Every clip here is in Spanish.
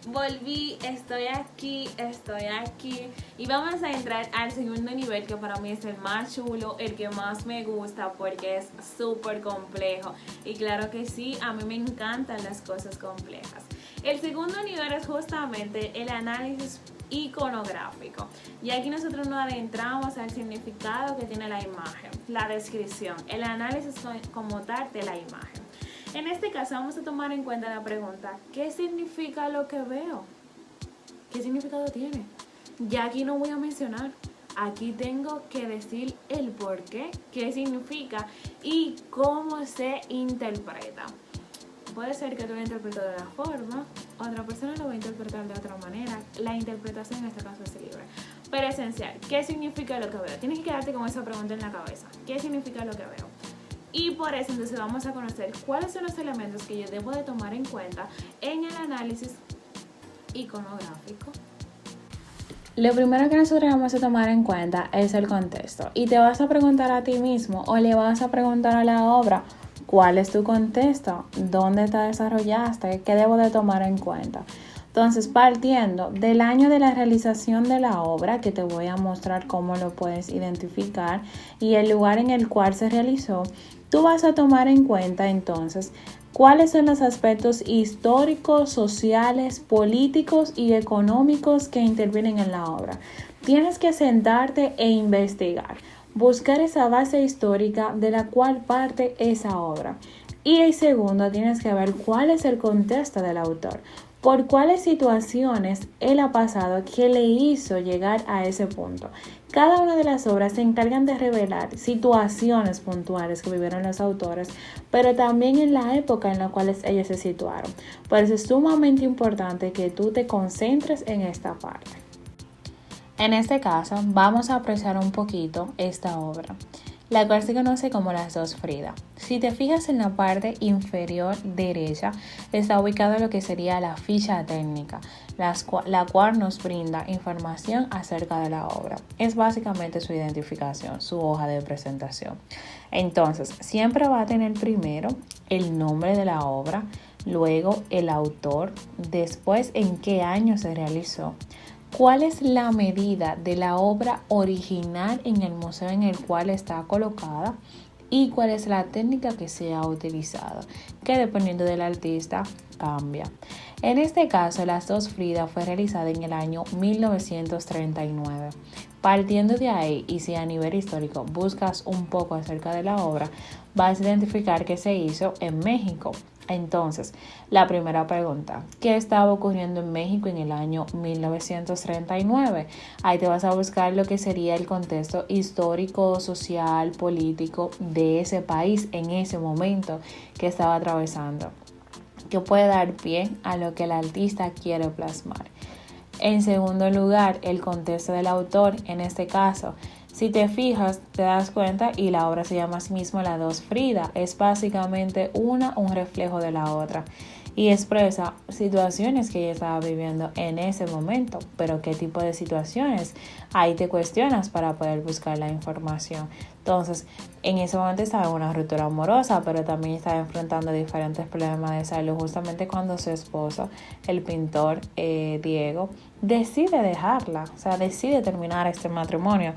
Volví, estoy aquí y vamos a entrar al segundo nivel que para mí es el más chulo, el que más me gusta porque es súper complejo y claro que sí, a mí me encantan las cosas complejas. El segundo nivel es justamente el análisis iconográfico y aquí nosotros nos adentramos al significado que tiene la imagen, la descripción, el análisis como tal de la imagen. En este caso vamos a tomar en cuenta la pregunta, ¿qué significa lo que veo? ¿Qué significado tiene? Ya aquí no voy a mencionar, aquí tengo que decir el por qué significa y cómo se interpreta. Puede ser que tú lo interpretes de una forma, otra persona lo va a interpretar de otra manera. La interpretación en este caso es libre. Pero esencial, ¿qué significa lo que veo? Tienes que quedarte con esa pregunta en la cabeza. ¿Qué significa lo que veo? Y por eso entonces vamos a conocer cuáles son los elementos que yo debo de tomar en cuenta en el análisis iconográfico. Lo primero que nosotros vamos a tomar en cuenta es el contexto. Y te vas a preguntar a ti mismo o le vas a preguntar a la obra, ¿cuál es tu contexto? ¿Dónde te desarrollaste? ¿Qué debo de tomar en cuenta? Entonces, partiendo del año de la realización de la obra, que te voy a mostrar cómo lo puedes identificar, y el lugar en el cual se realizó, tú vas a tomar en cuenta entonces cuáles son los aspectos históricos, sociales, políticos y económicos que intervienen en la obra. Tienes que sentarte e investigar, buscar esa base histórica de la cual parte esa obra. Y el segundo, tienes que ver cuál es el contexto del autor, por cuáles situaciones él ha pasado que le hizo llegar a ese punto. Cada una de las obras se encargan de revelar situaciones puntuales que vivieron los autores, pero también en la época en la cual ellos se situaron. Por eso es sumamente importante que tú te concentres en esta parte. En este caso, vamos a apreciar un poquito esta obra, la cual se conoce como Las Dos Fridas. Si te fijas en la parte inferior derecha, está ubicado lo que sería la ficha técnica, la cual nos brinda información acerca de la obra. Es básicamente su identificación, su hoja de presentación. Entonces, siempre va a tener primero el nombre de la obra, luego el autor, después en qué año se realizó, cuál es la medida de la obra original en el museo en el cual está colocada y cuál es la técnica que se ha utilizado, que dependiendo del artista cambia. En este caso, Las Dos Fridas fue realizada en el año 1939. Partiendo de ahí, y si a nivel histórico buscas un poco acerca de la obra, vas a identificar que se hizo en México. Entonces, la primera pregunta, ¿qué estaba ocurriendo en México en el año 1939? Ahí te vas a buscar lo que sería el contexto histórico, social, político de ese país en ese momento que estaba atravesando, que puede dar pie a lo que el artista quiere plasmar. En segundo lugar, el contexto del autor, en este caso. Si te fijas, te das cuenta y la obra se llama así mismo Las Dos Fridas. Es básicamente un reflejo de la otra y expresa situaciones que ella estaba viviendo en ese momento. Pero ¿qué tipo de situaciones? Ahí te cuestionas para poder buscar la información. Entonces, en ese momento estaba en una ruptura amorosa, pero también estaba enfrentando diferentes problemas de salud, justamente cuando su esposo, el pintor Diego, decide dejarla, o sea, decide terminar este matrimonio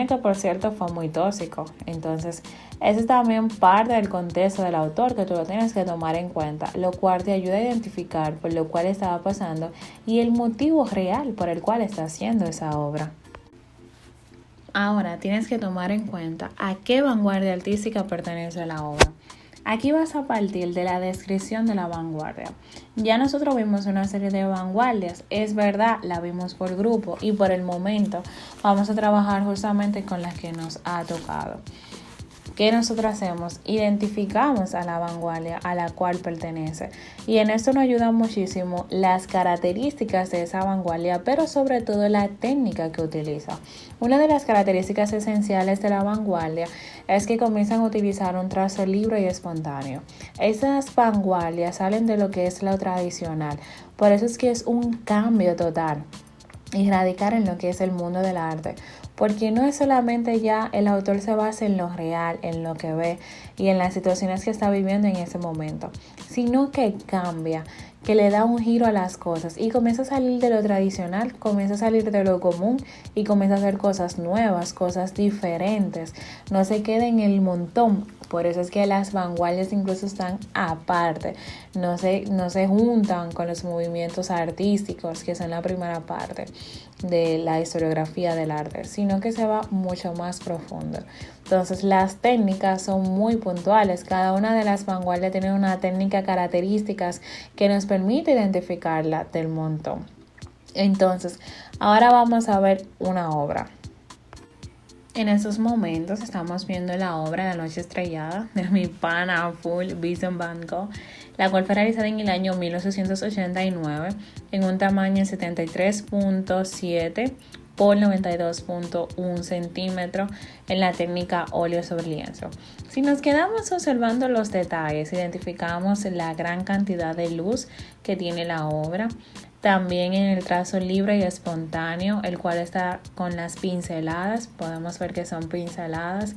que por cierto fue muy tóxico. Entonces, eso es también parte del contexto del autor que tú lo tienes que tomar en cuenta, lo cual te ayuda a identificar por lo cual estaba pasando y el motivo real por el cual está haciendo esa obra. Ahora tienes que tomar en cuenta a qué vanguardia artística pertenece la obra. Aquí vas a partir de la descripción de la vanguardia. Ya nosotros vimos una serie de vanguardias, es verdad, la vimos por grupo y por el momento vamos a trabajar justamente con las que nos ha tocado. ¿Qué nosotros hacemos? Identificamos a la vanguardia a la cual pertenece y en esto nos ayuda muchísimo las características de esa vanguardia, pero sobre todo la técnica que utiliza. Una de las características esenciales de la vanguardia es que comienzan a utilizar un trazo libre y espontáneo. Esas vanguardias salen de lo que es lo tradicional, por eso es que es un cambio total y radicar en lo que es el mundo del arte, porque no es solamente ya el autor se basa en lo real, en lo que ve y en las situaciones que está viviendo en ese momento, sino que que le da un giro a las cosas y comienza a salir de lo tradicional, comienza a salir de lo común y comienza a hacer cosas nuevas, cosas diferentes. No se quede en el montón. Por eso es que las vanguardias incluso están aparte, no se juntan con los movimientos artísticos, que son la primera parte de la historiografía del arte, sino que se va mucho más profundo. Entonces las técnicas son muy puntuales, cada una de las vanguardias tiene una técnica características que nos permite identificarla del montón. Entonces, ahora vamos a ver una obra. En estos momentos estamos viendo la obra La Noche Estrellada de mi pana full Vincent Van Gogh, la cual fue realizada en el año 1889 en un tamaño de 73.7 por 92.1 centímetros en la técnica óleo sobre lienzo. Si nos quedamos observando los detalles, identificamos la gran cantidad de luz que tiene la obra. También en el trazo libre y espontáneo, el cual está con las pinceladas, podemos ver que son pinceladas,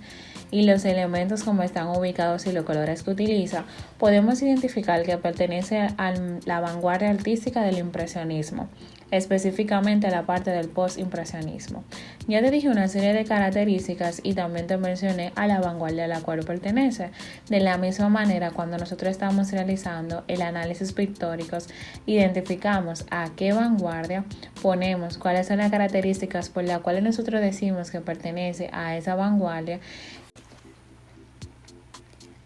y los elementos como están ubicados y los colores que utiliza, podemos identificar que pertenece a la vanguardia artística del impresionismo, específicamente a la parte del postimpresionismo. Ya te dije una serie de características y también te mencioné a la vanguardia a la cual pertenece. De la misma manera, cuando nosotros estamos realizando el análisis pictóricos, identificamos a qué vanguardia ponemos, cuáles son las características por las cuales nosotros decimos que pertenece a esa vanguardia.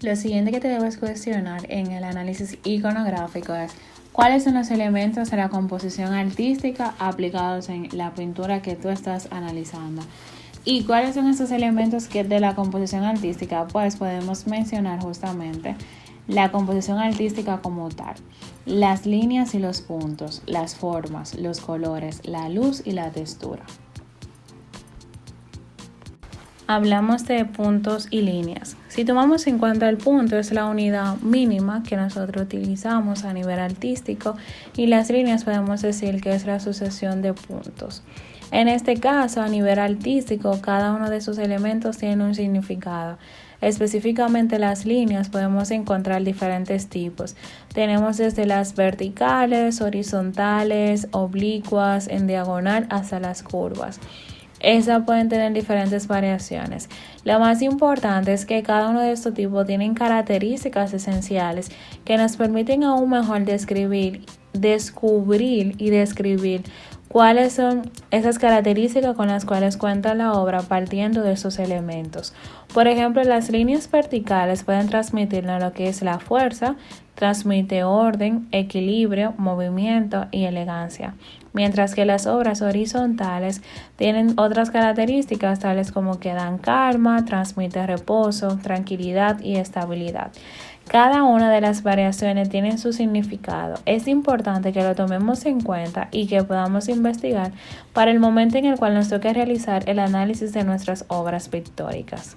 Lo siguiente que te debes cuestionar en el análisis iconográfico es cuáles son los elementos de la composición artística aplicados en la pintura que tú estás analizando. ¿Y cuáles son esos elementos que de la composición artística? Pues podemos mencionar justamente la composición artística como tal, las líneas y los puntos, las formas, los colores, la luz y la textura. Hablamos de puntos y líneas. Si tomamos en cuenta el punto, es la unidad mínima que nosotros utilizamos a nivel artístico, y las líneas podemos decir que es la sucesión de puntos. En este caso, a nivel artístico, cada uno de sus elementos tiene un significado. Específicamente las líneas podemos encontrar diferentes tipos. Tenemos desde las verticales, horizontales, oblicuas, en diagonal hasta las curvas. Esas pueden tener diferentes variaciones. Lo más importante es que cada uno de estos tipos tienen características esenciales que nos permiten aún mejor descubrir y describir cuáles son esas características con las cuales cuenta la obra partiendo de esos elementos. Por ejemplo, las líneas verticales pueden transmitirnos lo que es la fuerza, transmite orden, equilibrio, movimiento y elegancia, mientras que las obras horizontales tienen otras características tales como que dan calma, transmite reposo, tranquilidad y estabilidad. Cada una de las variaciones tiene su significado. Es importante que lo tomemos en cuenta y que podamos investigar para el momento en el cual nos toque realizar el análisis de nuestras obras pictóricas.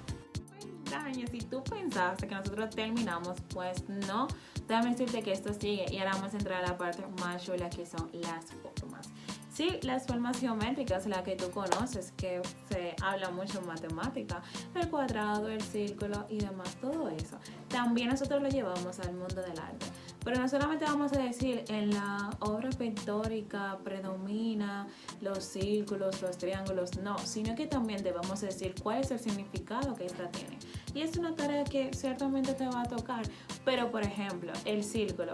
Si tú pensaste que nosotros terminamos, pues no. Déjame decirte que esto sigue y ahora vamos a entrar a la parte más chula, que son las formas. Sí, las formas geométricas, las que tú conoces, que se habla mucho en matemática, el cuadrado, el círculo y demás, todo eso. También nosotros lo llevamos al mundo del arte. Pero no solamente vamos a decir en la obra pictórica predomina los círculos, los triángulos, no, sino que también debemos decir cuál es el significado que esta tiene. Y es una tarea que ciertamente te va a tocar, pero por ejemplo, el círculo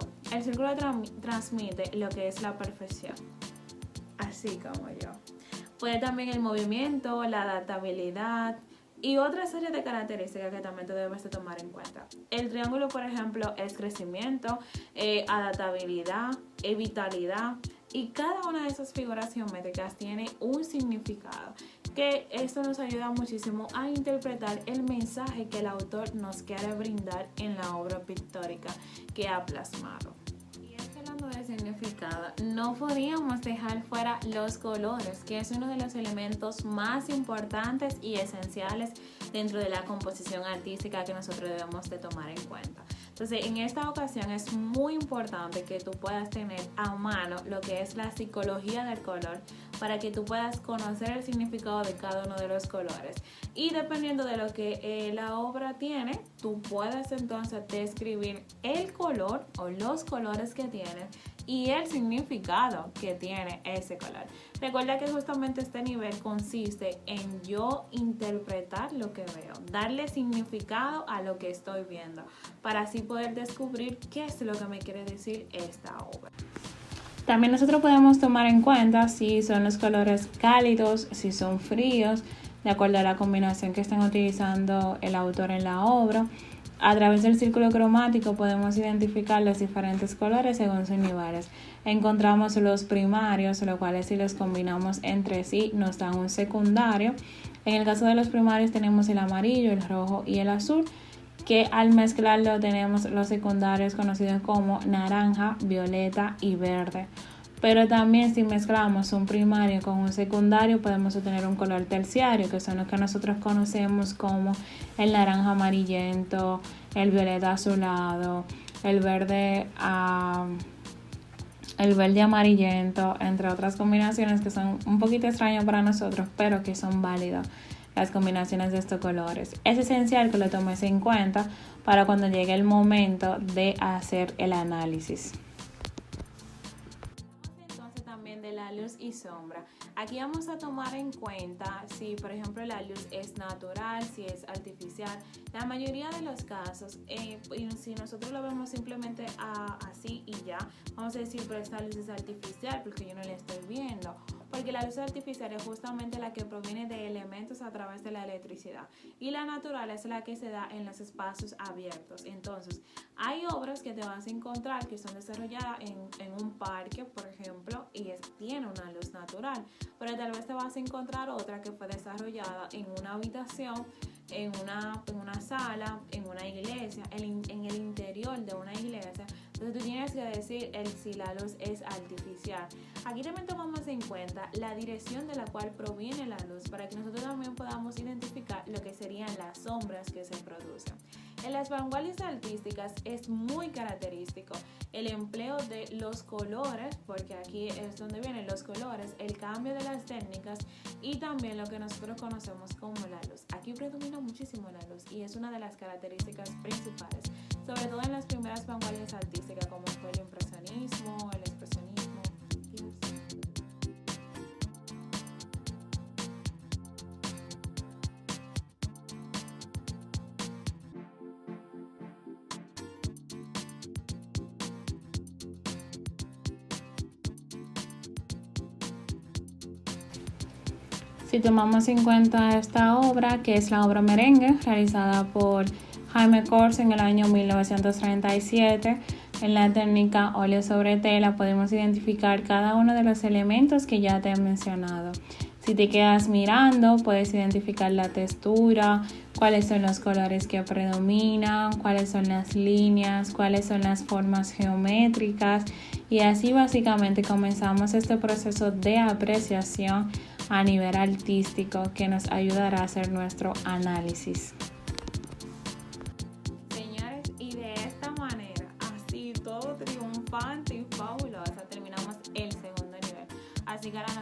transmite lo que es la perfección, así como yo. Puede también el movimiento, la adaptabilidad y otra serie de características que también te debes de tomar en cuenta. El triángulo, por ejemplo, es crecimiento, adaptabilidad, vitalidad, y cada una de esas figuras geométricas tiene un significado, que esto nos ayuda muchísimo a interpretar el mensaje que el autor nos quiere brindar en la obra pictórica que ha plasmado. De significado, no podíamos dejar fuera los colores, que es uno de los elementos más importantes y esenciales dentro de la composición artística que nosotros debemos de tomar en cuenta. Entonces, en esta ocasión es muy importante que tú puedas tener a mano lo que es la psicología del color, para que tú puedas conocer el significado de cada uno de los colores. Y dependiendo de lo que la obra tiene, tú puedes entonces describir el color o los colores que tiene y el significado que tiene ese color. Recuerda que justamente este nivel consiste en yo interpretar lo que veo, darle significado a lo que estoy viendo, para así poder descubrir qué es lo que me quiere decir esta obra. También nosotros podemos tomar en cuenta si son los colores cálidos, si son fríos, de acuerdo a la combinación que están utilizando el autor en la obra. A través del círculo cromático podemos identificar los diferentes colores según sus niveles. Encontramos los primarios, los cuales si los combinamos entre sí nos dan un secundario. En el caso de los primarios tenemos el amarillo, el rojo y el azul, que al mezclarlo tenemos los secundarios conocidos como naranja, violeta y verde. Pero también si mezclamos un primario con un secundario podemos obtener un color terciario, que son los que nosotros conocemos como el naranja amarillento, el violeta azulado, el verde amarillento, entre otras combinaciones que son un poquito extrañas para nosotros, pero que son válidas las combinaciones de estos colores. Es esencial que lo tomes en cuenta para cuando llegue el momento de hacer el análisis. Entonces también de la luz y sombra. Aquí vamos a tomar en cuenta si, por ejemplo, la luz es natural, si es artificial. La mayoría de los casos, si nosotros lo vemos simplemente así y ya, vamos a decir, pero esta luz es artificial porque yo no la estoy viendo. Porque la luz artificial es justamente la que proviene de elementos a través de la electricidad, y la natural es la que se da en los espacios abiertos. Entonces, hay obras que te vas a encontrar que son desarrolladas en un parque, por ejemplo, y tiene una luz natural, pero tal vez te vas a encontrar otra que fue desarrollada en una habitación, en una sala, en una iglesia, en el interior de una iglesia. Entonces tú tienes que decir si la luz es artificial. Aquí también tomamos en cuenta la dirección de la cual proviene la luz, para que nosotros también podamos identificar lo que serían las sombras que se producen. En las vanguardias artísticas es muy característico el empleo de los colores, porque aquí es donde vienen los colores, el cambio de las técnicas y también lo que nosotros conocemos como la luz. Aquí predomina muchísimo la luz y es una de las características principales, sobre todo en las primeras vanguardias artísticas como fue el impresionismo, el expresionismo. Si tomamos en cuenta esta obra, que es la obra Merengue, realizada por Jaime Kors en el año 1937, en la técnica óleo sobre tela podemos identificar cada uno de los elementos que ya te he mencionado. Si te quedas mirando, puedes identificar la textura, cuáles son los colores que predominan, cuáles son las líneas, cuáles son las formas geométricas, y así básicamente comenzamos este proceso de apreciación a nivel artístico que nos ayudará a hacer nuestro análisis. Señores, y de esta manera, así todo triunfante y fabulosa, terminamos el segundo nivel. Así que ahora